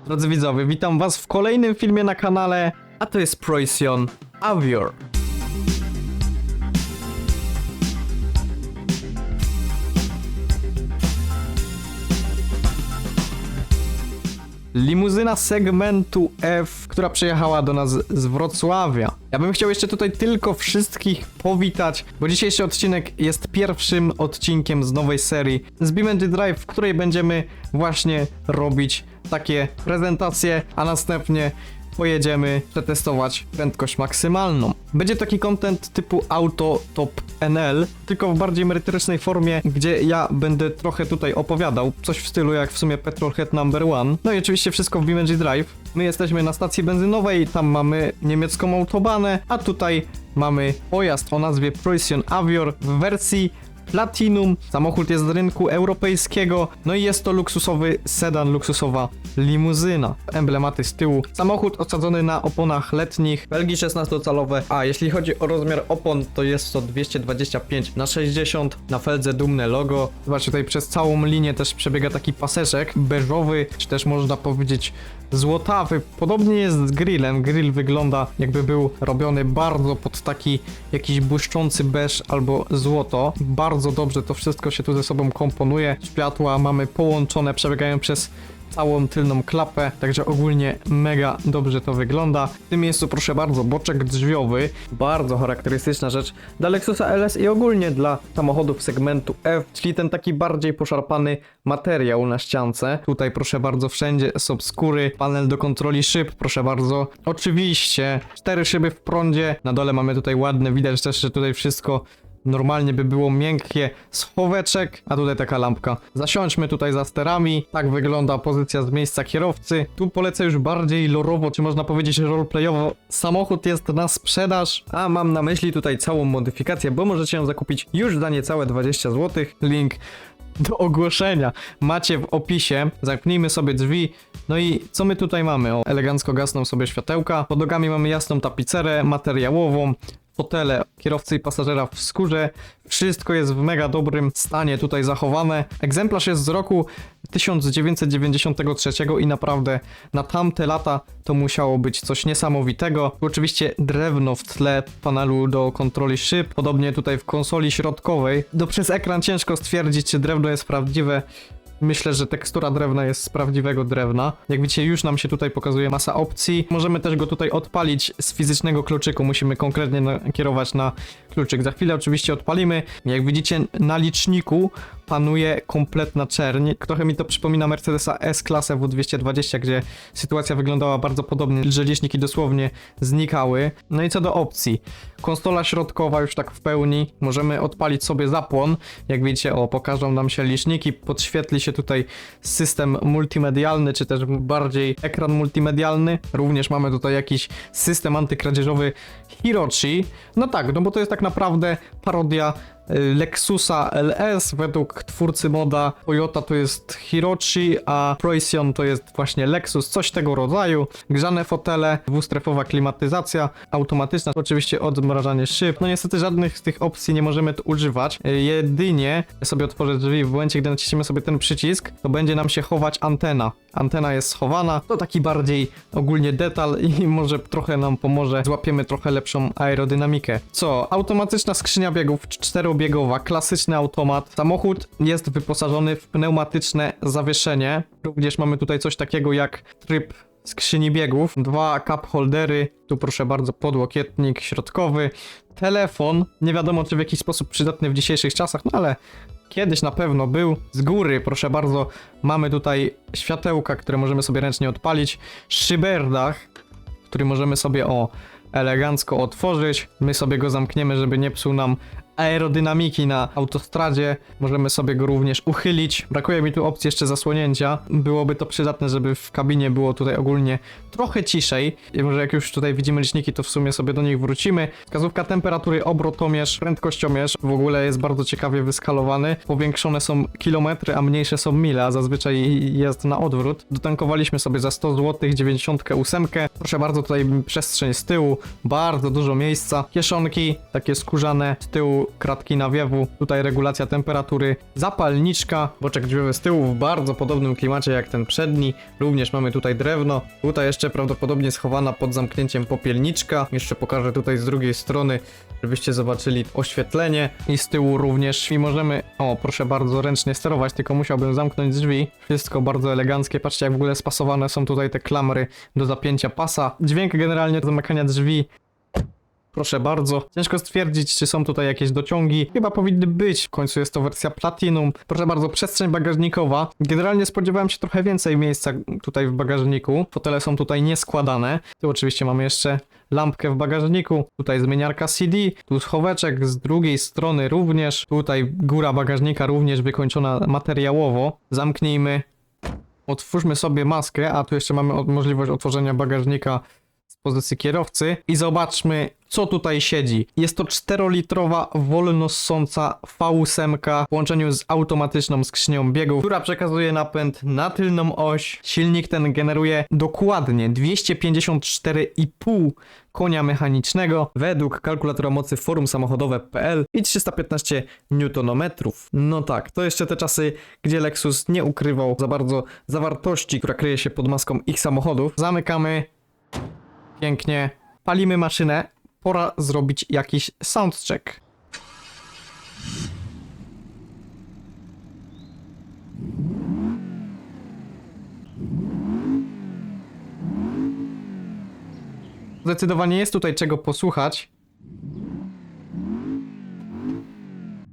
Drodzy widzowie, witam was w kolejnym filmie na kanale, a to jest Preußen Avior. Limuzyna segmentu F, która przyjechała do nas z Wrocławia. Ja bym chciał jeszcze tutaj tylko wszystkich powitać, bo dzisiejszy odcinek jest pierwszym odcinkiem z nowej serii z BeamNG Drive, w której będziemy właśnie robić takie prezentacje, a następnie pojedziemy przetestować prędkość maksymalną. Będzie taki content typu Auto Top NL, tylko w bardziej merytorycznej formie, gdzie ja będę trochę tutaj opowiadał, coś w stylu jak w sumie Petrolhead No. No i oczywiście wszystko w BeamNG Drive. My jesteśmy na stacji benzynowej, tam mamy niemiecką autobanę, a tutaj mamy pojazd o nazwie Preußen Avior w wersji Platinum. Samochód jest z rynku europejskiego, no i jest to luksusowy sedan, luksusowa limuzyna. Emblematy z tyłu. Samochód osadzony na oponach letnich, felgi 16-calowe, a jeśli chodzi o rozmiar opon, to jest to 225/60, na feldze dumne logo. Zobaczcie, tutaj przez całą linię też przebiega taki paseczek beżowy, czy też można powiedzieć złotawy. Podobnie jest z grillem. Grill wygląda jakby był robiony bardzo pod taki jakiś błyszczący beż albo złoto. Bardzo dobrze to wszystko się tu ze sobą komponuje. Światła mamy połączone, przebiegają przez całą tylną klapę, także ogólnie mega dobrze to wygląda. W tym miejscu proszę bardzo, boczek drzwiowy, bardzo charakterystyczna rzecz dla Lexusa LS i ogólnie dla samochodów segmentu F, czyli ten taki bardziej poszarpany materiał na ściance. Tutaj proszę bardzo, wszędzie są skóry, panel do kontroli szyb, proszę bardzo. Oczywiście 4 szyby w prądzie, na dole mamy tutaj ładne, widać też, że tutaj wszystko normalnie by było miękkie, schoweczek, a tutaj taka lampka. Zasiądźmy tutaj za sterami, tak wygląda pozycja z miejsca kierowcy. Tu polecę już bardziej lorowo, czy można powiedzieć roleplayowo. Samochód jest na sprzedaż, a mam na myśli tutaj całą modyfikację, bo możecie ją zakupić już za niecałe 20 zł. Link do ogłoszenia macie w opisie. Zamknijmy sobie drzwi. No i co my tutaj mamy? O, elegancko gasną sobie światełka. Pod nogami mamy jasną tapicerę materiałową. Fotele kierowcy i pasażera w skórze. Wszystko jest w mega dobrym stanie tutaj zachowane. Egzemplarz jest z roku 1993 i naprawdę na tamte lata to musiało być coś niesamowitego. Tu oczywiście drewno w tle panelu do kontroli szyb. Podobnie tutaj w konsoli środkowej. Przez ekran ciężko stwierdzić, czy drewno jest prawdziwe. Myślę, że tekstura drewna jest z prawdziwego drewna. Jak widzicie, już nam się tutaj pokazuje masa opcji. Możemy też go tutaj odpalić z fizycznego kluczyku. Musimy konkretnie nakierować na kluczyk. Za chwilę oczywiście odpalimy. Jak widzicie, na liczniku panuje kompletna czerń. Trochę mi to przypomina Mercedesa S-klasę W220, gdzie sytuacja wyglądała bardzo podobnie, że liczniki dosłownie znikały. No i co do opcji. Konsola środkowa już tak w pełni. Możemy odpalić sobie zapłon. Jak widzicie, pokażą nam się liczniki, podświetli się tutaj system multimedialny, czy też bardziej ekran multimedialny. Również mamy tutaj jakiś system antykradzieżowy Hirochi. No tak, no bo to jest tak naprawdę parodia Lexusa LS, według twórcy moda Toyota to jest Hirochi, a Preußen to jest właśnie Lexus, coś tego rodzaju. Grzane fotele, dwustrefowa klimatyzacja, automatyczna, oczywiście odmrażanie szyb. No niestety żadnych z tych opcji nie możemy tu używać. Jedynie sobie otworzę drzwi w momencie, gdy naciśniemy sobie ten przycisk, to będzie nam się chować antena. Antena jest schowana, to taki bardziej ogólnie detal i może trochę nam pomoże, złapiemy trochę lepszą aerodynamikę. Co? Automatyczna skrzynia biegów, 4-biegowa, klasyczny automat. Samochód jest wyposażony w pneumatyczne zawieszenie. Również mamy tutaj coś takiego jak tryb skrzyni biegów, 2 cup holdery, tu proszę bardzo podłokietnik środkowy, telefon, nie wiadomo czy w jakiś sposób przydatny w dzisiejszych czasach, no ale kiedyś na pewno był. Z góry, proszę bardzo, mamy tutaj światełka, które możemy sobie ręcznie odpalić, szyberdach, który możemy sobie elegancko otworzyć, my sobie go zamkniemy, żeby nie psuł nam aerodynamiki na autostradzie. Możemy sobie go również uchylić. Brakuje mi tu opcji jeszcze zasłonięcia. Byłoby to przydatne, żeby w kabinie było tutaj ogólnie trochę ciszej. I może jak już tutaj widzimy liczniki, to w sumie sobie do nich wrócimy. Wskazówka temperatury, obrotomierz, prędkościomierz w ogóle jest bardzo ciekawie wyskalowany. Powiększone są kilometry, a mniejsze są mile, a zazwyczaj jest na odwrót. Dotankowaliśmy sobie za 100 zł 98. Proszę bardzo, tutaj przestrzeń z tyłu, bardzo dużo miejsca. Kieszonki takie skórzane, z tyłu Tu kratki nawiewu, tutaj regulacja temperatury, zapalniczka, boczek drzwiowy z tyłu w bardzo podobnym klimacie jak ten przedni. Również mamy tutaj drewno, tutaj jeszcze prawdopodobnie schowana pod zamknięciem popielniczka. Jeszcze pokażę tutaj z drugiej strony, żebyście zobaczyli oświetlenie i z tyłu również. I możemy, o proszę bardzo, ręcznie sterować, tylko musiałbym zamknąć drzwi. Wszystko bardzo eleganckie, patrzcie jak w ogóle spasowane są tutaj te klamry do zapięcia pasa. Dźwięk generalnie do zamykania drzwi. Proszę bardzo. Ciężko stwierdzić, czy są tutaj jakieś dociągi. Chyba powinny być. W końcu jest to wersja Platinum. Proszę bardzo, przestrzeń bagażnikowa. Generalnie spodziewałem się trochę więcej miejsca tutaj w bagażniku. Fotele są tutaj nieskładane. Tu oczywiście mamy jeszcze lampkę w bagażniku. Tutaj zmieniarka CD. Tu schoweczek z drugiej strony również. Tutaj góra bagażnika również wykończona materiałowo. Zamknijmy. Otwórzmy sobie maskę, a tu jeszcze mamy możliwość otworzenia bagażnika z pozycji kierowcy i zobaczmy, co tutaj siedzi. Jest to 4-litrowa wolno ssąca V8 w połączeniu z automatyczną skrzynią biegów, która przekazuje napęd na tylną oś. Silnik ten generuje dokładnie 254,5 konia mechanicznego według kalkulatora mocy forumsamochodowe.pl i 315 Nm. No tak, to jeszcze te czasy, gdzie Lexus nie ukrywał za bardzo zawartości, która kryje się pod maską ich samochodów. Zamykamy. Pięknie. Palimy maszynę. Pora zrobić jakiś soundcheck. Zdecydowanie jest tutaj czego posłuchać.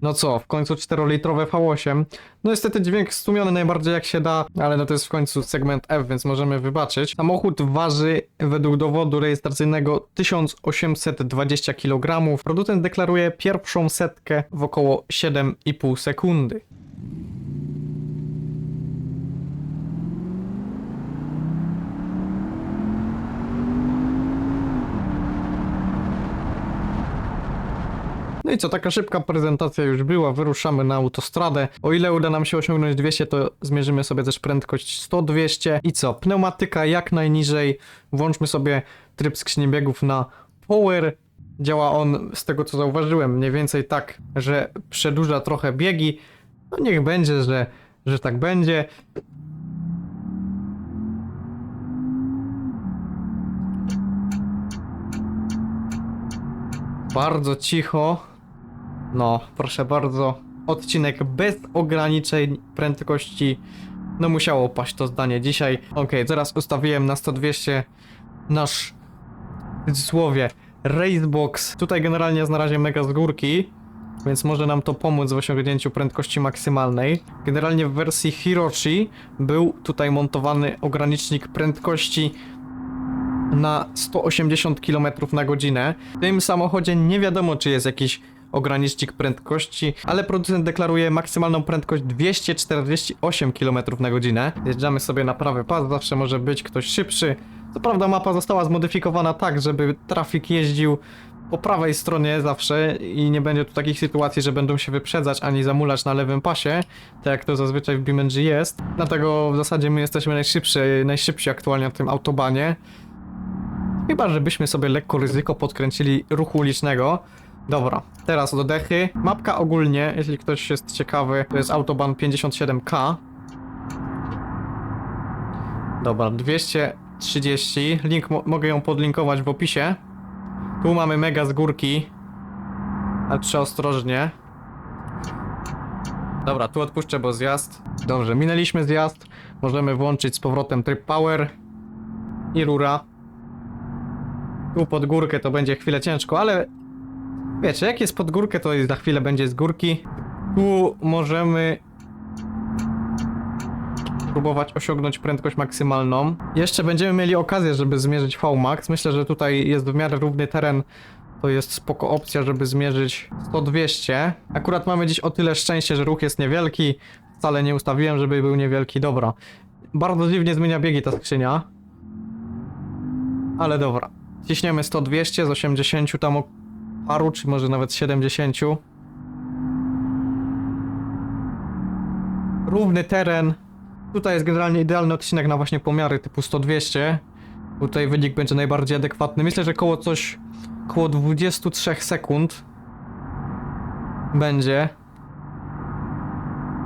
No co, w końcu 4-litrowe V8. No niestety dźwięk stłumiony najbardziej jak się da, ale no to jest w końcu segment F, więc możemy wybaczyć. Samochód waży według dowodu rejestracyjnego 1820 kg. Producent deklaruje pierwszą setkę w około 7,5 sekundy. No i co, taka szybka prezentacja już była, wyruszamy na autostradę. O ile uda nam się osiągnąć 200, to zmierzymy sobie też prędkość 100-200. I co, pneumatyka jak najniżej, włączmy sobie tryb skrzyni biegów na Power. Działa on, z tego co zauważyłem, mniej więcej tak, że przedłuża trochę biegi. No niech będzie, że tak będzie. Bardzo cicho. No, proszę bardzo. Odcinek bez ograniczeń prędkości. No musiało paść to zdanie dzisiaj. Okej, teraz ustawiłem na 100-200 nasz, w cudzysłowie, racebox. Tutaj generalnie jest na razie mega z górki, więc może nam to pomóc w osiągnięciu prędkości maksymalnej. Generalnie w wersji Hiroshi był tutaj montowany ogranicznik prędkości na 180 km na godzinę. W tym samochodzie nie wiadomo, czy jest jakiś ogranicznik prędkości, ale producent deklaruje maksymalną prędkość 248 km na godzinę. Zjeżdżamy sobie na prawy pas, zawsze może być ktoś szybszy. Co prawda mapa została zmodyfikowana tak, żeby trafik jeździł po prawej stronie zawsze i nie będzie tu takich sytuacji, że będą się wyprzedzać ani zamulać na lewym pasie, tak jak to zazwyczaj w BeamNG jest. Dlatego w zasadzie my jesteśmy najszybsi aktualnie na tym autobanie. Chyba, żebyśmy sobie lekko ryzyko podkręcili ruchu ulicznego. Dobra, teraz do dechy. Mapka ogólnie, jeśli ktoś jest ciekawy, to jest autobahn 57K. Dobra, 230. Link mogę ją podlinkować w opisie. Tu mamy mega z górki. Ale trzeba ostrożnie. Dobra, tu odpuszczę, bo zjazd. Dobrze, minęliśmy zjazd. Możemy włączyć z powrotem tryb power. I rura. Tu pod górkę to będzie chwilę ciężko, ale wiecie, jak jest pod górkę, to za chwilę będzie z górki. Tu możemy próbować osiągnąć prędkość maksymalną. Jeszcze będziemy mieli okazję, żeby zmierzyć VMAX. Myślę, że tutaj jest w miarę równy teren. To jest spoko opcja, żeby zmierzyć 100-200. Akurat mamy dziś o tyle szczęście, że ruch jest niewielki. Wcale nie ustawiłem, żeby był niewielki. Dobra. Bardzo dziwnie zmienia biegi ta skrzynia. Ale dobra. Ciśniemy 100-200 z 80 tam paru, czy może nawet 70. Równy teren. Tutaj jest generalnie idealny odcinek na właśnie pomiary typu 100-200. Tutaj wynik będzie najbardziej adekwatny. Myślę, że koło 23 sekund. będzie.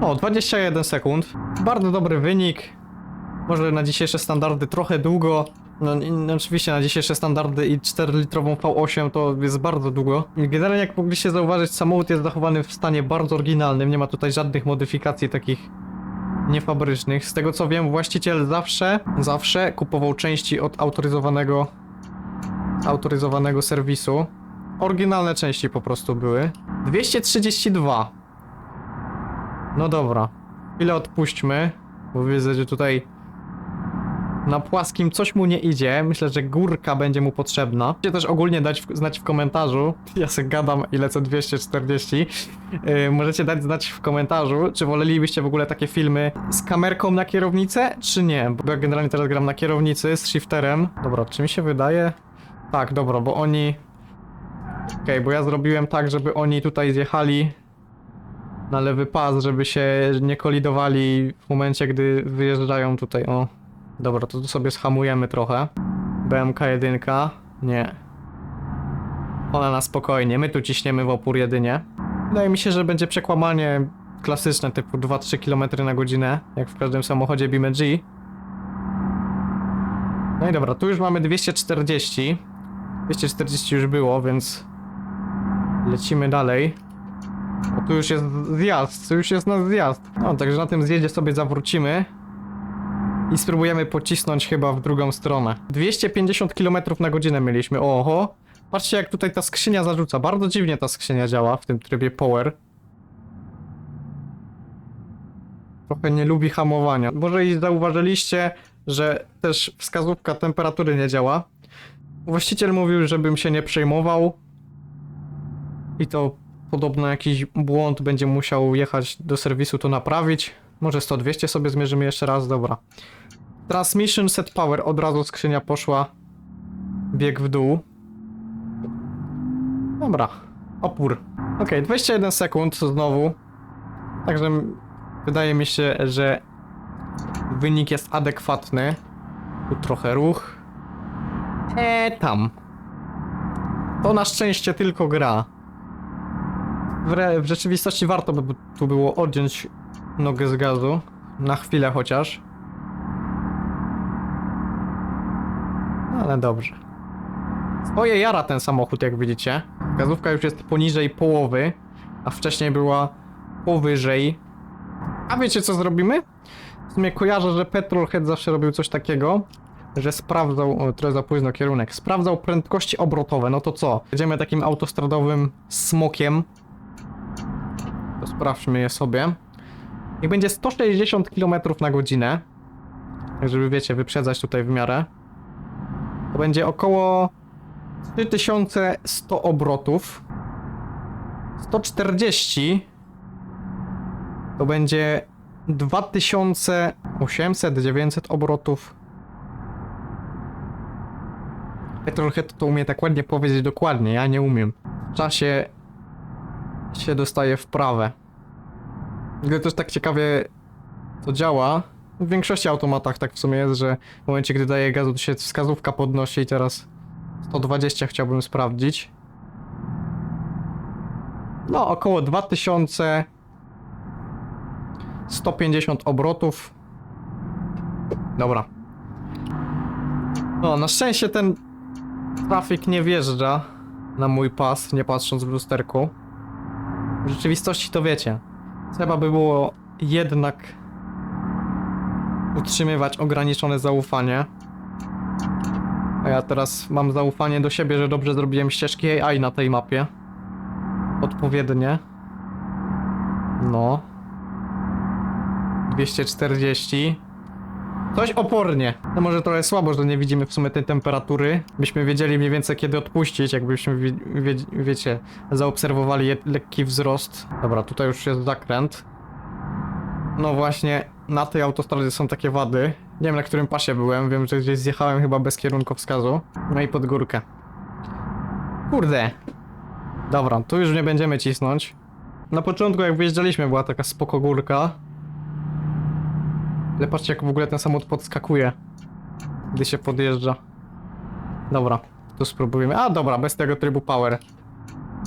O, 21 sekund. Bardzo dobry wynik. Może na dzisiejsze standardy trochę długo. No oczywiście na dzisiejsze standardy i 4-litrową V8 to jest bardzo długo. I generalnie jak mogliście zauważyć, samochód jest zachowany w stanie bardzo oryginalnym. Nie ma tutaj żadnych modyfikacji takich niefabrycznych. Z tego co wiem, właściciel zawsze kupował części od autoryzowanego serwisu. Oryginalne części po prostu były. 232. No dobra. Chwilę odpuśćmy, bo widzę, że tutaj na płaskim coś mu nie idzie. Myślę, że górka będzie mu potrzebna. Możecie też ogólnie dać znać w komentarzu. Ja se gadam i lecę 240. Możecie dać znać w komentarzu, czy wolelibyście w ogóle takie filmy z kamerką na kierownicę, czy nie. Bo ja generalnie teraz gram na kierownicy z shifterem. Dobra, czy mi się wydaje? Tak, dobra, bo oni... Okej, bo ja zrobiłem tak, żeby oni tutaj zjechali na lewy pas, żeby się nie kolidowali w momencie, gdy wyjeżdżają tutaj, o. Dobra, to tu sobie schamujemy trochę. BMK 1. Nie. Ona na spokojnie, my tu ciśniemy w opór jedynie. Wydaje mi się, że będzie przekłamanie klasyczne, typu 2-3 km na godzinę, jak w każdym samochodzie BMG. No i dobra, tu już mamy 240. 240 już było, więc lecimy dalej. O, tu już jest zjazd, tu już jest nasz zjazd. No, także na tym zjeździe sobie zawrócimy i spróbujemy pocisnąć chyba w drugą stronę. 250 km na godzinę mieliśmy, oho. Patrzcie, jak tutaj ta skrzynia zarzuca, bardzo dziwnie ta skrzynia działa w tym trybie power. Trochę nie lubi hamowania. Może i zauważyliście, że też wskazówka temperatury nie działa. Właściciel mówił, żebym się nie przejmował. I to podobno jakiś błąd, będzie musiał jechać do serwisu to naprawić. Może 100-200 sobie zmierzymy jeszcze raz, dobra. Transmission set power, od razu skrzynia poszła. Bieg w dół. Dobra, opór. Okej, 21 sekund znowu. Także wydaje mi się, że wynik jest adekwatny. Tu trochę ruch. Tam. To na szczęście tylko gra. W rzeczywistości warto by tu było odjąć nogę z gazu. Na chwilę chociaż. No, ale dobrze. Swoje jara ten samochód, jak widzicie. Gazówka już jest poniżej połowy, a wcześniej była powyżej. A wiecie co zrobimy? W sumie kojarzę, że Petrolhead zawsze robił coś takiego, że sprawdzał, o, trochę za późno kierunek, sprawdzał prędkości obrotowe. No to co? Jedziemy takim autostradowym smokiem. To sprawdźmy je sobie. Niech będzie 160 km na godzinę. Tak żeby wiecie, wyprzedzać tutaj w miarę. To będzie około 3100 obrotów. 140 to będzie 2800-900 obrotów. Petrolhead to umie tak ładnie powiedzieć dokładnie, ja nie umiem. W czasie się dostaje w prawe. Gdy też tak ciekawie to działa, w większości automatach tak w sumie jest, że w momencie gdy daje gazu to się wskazówka podnosi i teraz 120 chciałbym sprawdzić. No około 2150 obrotów. Dobra. No na szczęście ten trafik nie wjeżdża na mój pas, nie patrząc w lusterku. W rzeczywistości to wiecie. Trzeba by było jednak utrzymywać ograniczone zaufanie. A ja teraz mam zaufanie do siebie, że dobrze zrobiłem ścieżki AI na tej mapie. Odpowiednie. No. 240. Coś opornie. No może trochę słabo, że nie widzimy w sumie tej temperatury. Byśmy wiedzieli mniej więcej kiedy odpuścić, jakbyśmy wiecie, zaobserwowali lekki wzrost. Dobra, tutaj już jest zakręt. No właśnie, na tej autostradzie są takie wady. Nie wiem na którym pasie byłem, wiem, że gdzieś zjechałem chyba bez kierunkowskazu. No i pod górkę. Kurde. Dobra, tu już nie będziemy cisnąć. Na początku jak wyjeżdżaliśmy była taka spoko górka. Ale patrzcie jak w ogóle ten samochód podskakuje, gdy się podjeżdża. Dobra, tu spróbujemy. A dobra, bez tego trybu power.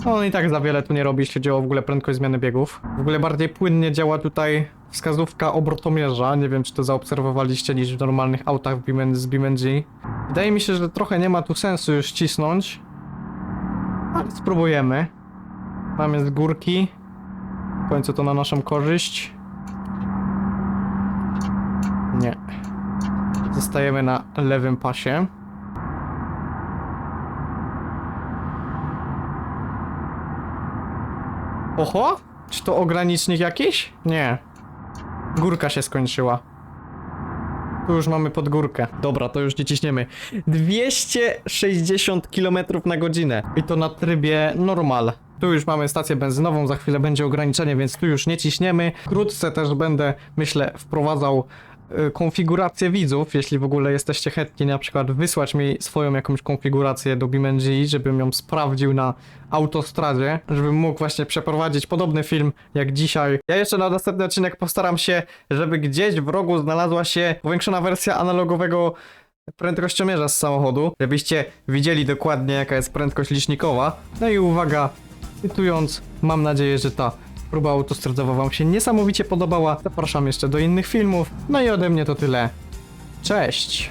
On i tak za wiele tu nie robi, jeśli chodzi o w ogóle prędkość zmiany biegów. W ogóle bardziej płynnie działa tutaj wskazówka obrotomierza. Nie wiem, czy to zaobserwowaliście, niż w normalnych autach z BeamNG. Wydaje mi się, że trochę nie ma tu sensu już cisnąć. Ale spróbujemy. Mamy z górki. W końcu to na naszą korzyść. Nie. Zostajemy na lewym pasie. Oho? Czy to ogranicznik jakiś? Nie. Górka się skończyła. Tu już mamy pod górkę. Dobra, to już nie ciśniemy. 260 km na godzinę. I to na trybie normal. Tu już mamy stację benzynową, za chwilę będzie ograniczenie, więc tu już nie ciśniemy. Wkrótce też będę, myślę, wprowadzał konfigurację widzów, jeśli w ogóle jesteście chętni na przykład wysłać mi swoją jakąś konfigurację do BeamNG, żebym ją sprawdził na autostradzie, żebym mógł właśnie przeprowadzić podobny film jak dzisiaj. Ja jeszcze na następny odcinek postaram się, żeby gdzieś w rogu znalazła się powiększona wersja analogowego prędkościomierza z samochodu, żebyście widzieli dokładnie jaka jest prędkość licznikowa. No i uwaga, cytując, mam nadzieję, że ta próba autostradowa wam się niesamowicie podobała. Zapraszam jeszcze do innych filmów. No i ode mnie to tyle. Cześć!